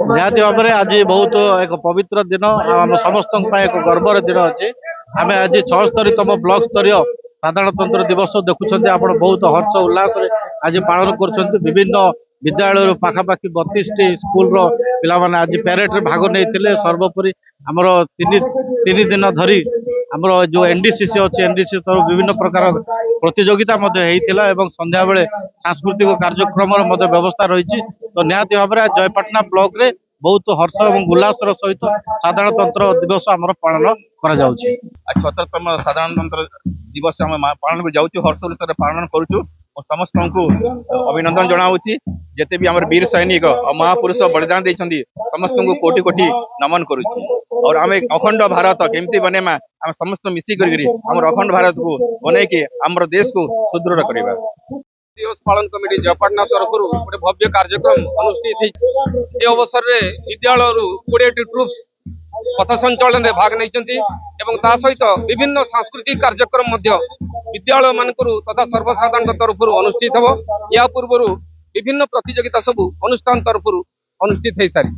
निहाती भाव में आज बहुत एक पवित्र दिन आम समस्त एक गर्वर दिन अच्छे आम आज 76तम ब्लॉक स्तरीय साधारणतंत्र दिवस देखुं आप बहुत हर्ष उल्लास आज पालन कर विभिन्न विद्यालय पाखापाखि 32टी स्कूल पाने आज पैरेड रे भाग नहीं सर्वोपरि आमर तीन दिन धरी आमर जो एनडीसीसी अच्छे एनडीसी तरफ विभिन्न प्रकार प्रतियोगिता संध्या बेले सांस्कृतिक कार्यक्रम व्यवस्था रही तो निहाती भाव में जयपाटना ब्लॉक रे बहुत हर्ष और उल्लास सहित साधारणतंत्र दिवस आमर पालन करा जाउछि। 76तम साधारणतंत्र दिवस आम पालन कर जाऊँ हर्ष उल्लास पालन करूँ और समस्त को अभिनंदन जनाऊँगी जिते भी आम वीर सैनिक और महापुरुष बलिदान देते समस्त को कोटि कोटि नमन करुच्ची और आम अखंड भारत केमती बनेमा आम समस्त मिसिक आम अखंड भारत को बनईकि आम देश को सुदृढ़ करवा। दिवस पालन कमिटी जयपाटना तरफ गोटे भव्य कार्यक्रम अनुष्ठित अवसर में विद्यालय 20टी ट्रुप्स पथ संचलन में भाग नहीं सहित विभिन्न सांस्कृतिक कार्यक्रम विद्यालय मानक तथा सर्वसाधारण तरफ अनुष्ठित हो या पूर्व विभिन्न प्रतियोगिता सब अनुष्ठान तरफ अनुष्ठित हो सारी।